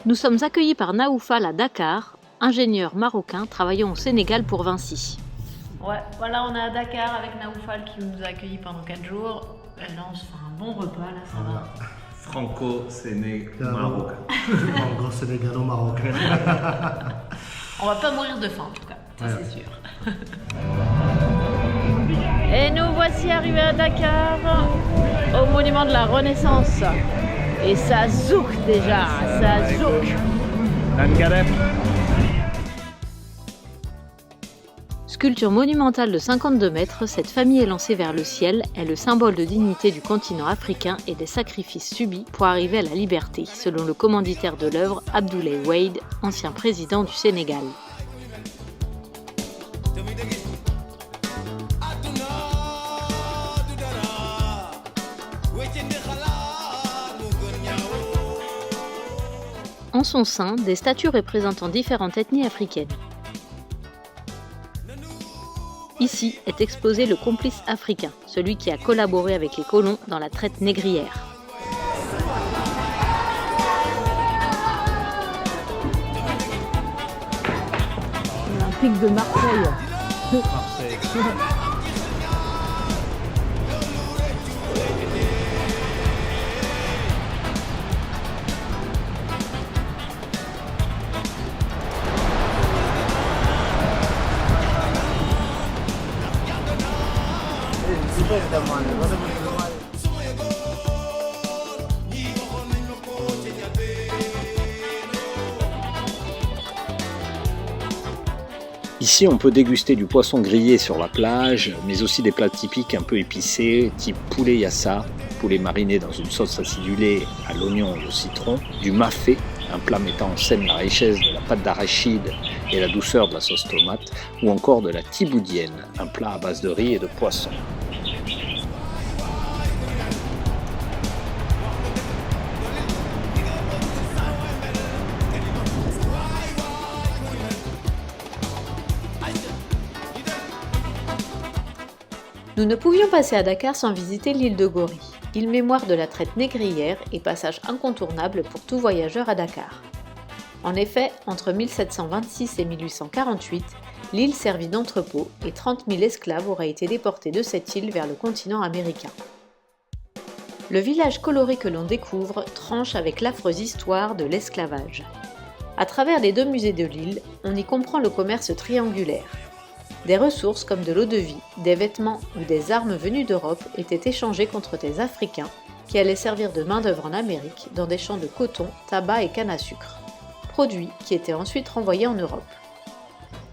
Nous sommes accueillis par Naoufal à Dakar, ingénieur marocain travaillant au Sénégal pour Vinci. Ouais, voilà, on est à Dakar avec Naoufal qui nous a accueillis pendant 4 jours. Et là, on se fait un bon repas, là, ça va. Franco-sénégalo-marocain. Franco-sénégalo-marocain. On va pas mourir de faim, en tout cas, ça c'est sûr. Et nous voici arrivés à Dakar, au monument de la Renaissance. Et ça zouk déjà, ça zouk. Sculpture monumentale de 52 mètres, cette famille élancée vers le ciel est le symbole de dignité du continent africain et des sacrifices subis pour arriver à la liberté, selon le commanditaire de l'œuvre Abdoulaye Wade, ancien président du Sénégal. En son sein, des statues représentant différentes ethnies africaines. Ici est exposé le complice africain, celui qui a collaboré avec les colons dans la traite négrière. L'Olympique de Marseille. Ici, on peut déguster du poisson grillé sur la plage, mais aussi des plats typiques un peu épicés, type poulet yassa, poulet mariné dans une sauce acidulée à l'oignon et au citron, du mafé, un plat mettant en scène la richesse de la pâte d'arachide et la douceur de la sauce tomate, ou encore de la tiboudienne, un plat à base de riz et de poisson. Nous ne pouvions passer à Dakar sans visiter l'île de Gorée, île mémoire de la traite négrière et passage incontournable pour tout voyageur à Dakar. En effet, entre 1726 et 1848, l'île servit d'entrepôt et 30 000 esclaves auraient été déportés de cette île vers le continent américain. Le village coloré que l'on découvre tranche avec l'affreuse histoire de l'esclavage. À travers les 2 musées de l'île, on y comprend le commerce triangulaire. Des ressources comme de l'eau-de-vie, des vêtements ou des armes venues d'Europe étaient échangées contre des Africains qui allaient servir de main-d'œuvre en Amérique dans des champs de coton, tabac et canne à sucre, produits qui étaient ensuite renvoyés en Europe.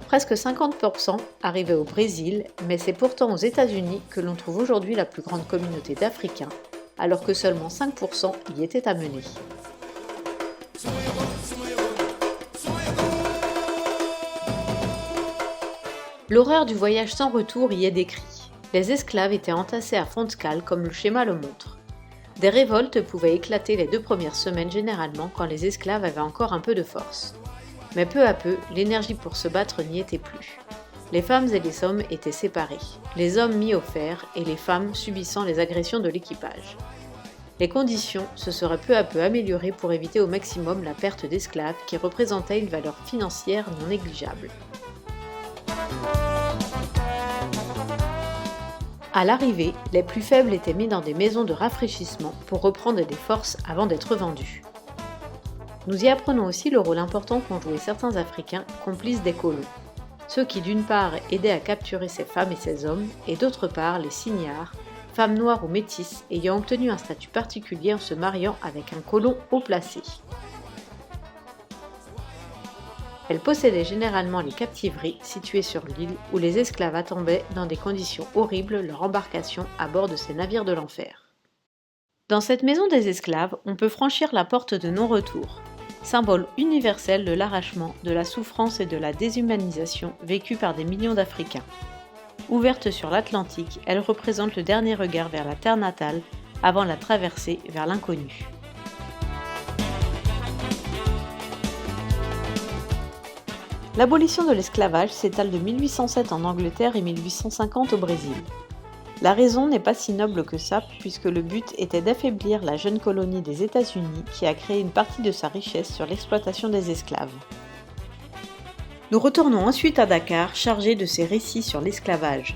Presque 50% arrivaient au Brésil, mais c'est pourtant aux États-Unis que l'on trouve aujourd'hui la plus grande communauté d'Africains, alors que seulement 5% y étaient amenés. L'horreur du voyage sans retour y est décrite. Les esclaves étaient entassés à fond de cale comme le schéma le montre. Des révoltes pouvaient éclater les 2 premières semaines généralement quand les esclaves avaient encore un peu de force. Mais peu à peu, l'énergie pour se battre n'y était plus. Les femmes et les hommes étaient séparés, les hommes mis au fer et les femmes subissant les agressions de l'équipage. Les conditions se seraient peu à peu améliorées pour éviter au maximum la perte d'esclaves qui représentait une valeur financière non négligeable. À l'arrivée, les plus faibles étaient mis dans des maisons de rafraîchissement pour reprendre des forces avant d'être vendus. Nous y apprenons aussi le rôle important qu'ont joué certains Africains complices des colons. Ceux qui d'une part aidaient à capturer ces femmes et ces hommes, et d'autre part les signards, femmes noires ou métisses ayant obtenu un statut particulier en se mariant avec un colon haut placé. Elle possédait généralement les captiveries situées sur l'île où les esclaves attendaient dans des conditions horribles leur embarcation à bord de ces navires de l'enfer. Dans cette maison des esclaves, on peut franchir la porte de non-retour, symbole universel de l'arrachement, de la souffrance et de la déshumanisation vécue par des millions d'Africains. Ouverte sur l'Atlantique, elle représente le dernier regard vers la terre natale avant la traversée vers l'inconnu. L'abolition de l'esclavage s'étale de 1807 en Angleterre et 1850 au Brésil. La raison n'est pas si noble que ça, puisque le but était d'affaiblir la jeune colonie des États-Unis qui a créé une partie de sa richesse sur l'exploitation des esclaves. Nous retournons ensuite à Dakar, chargés de ces récits sur l'esclavage.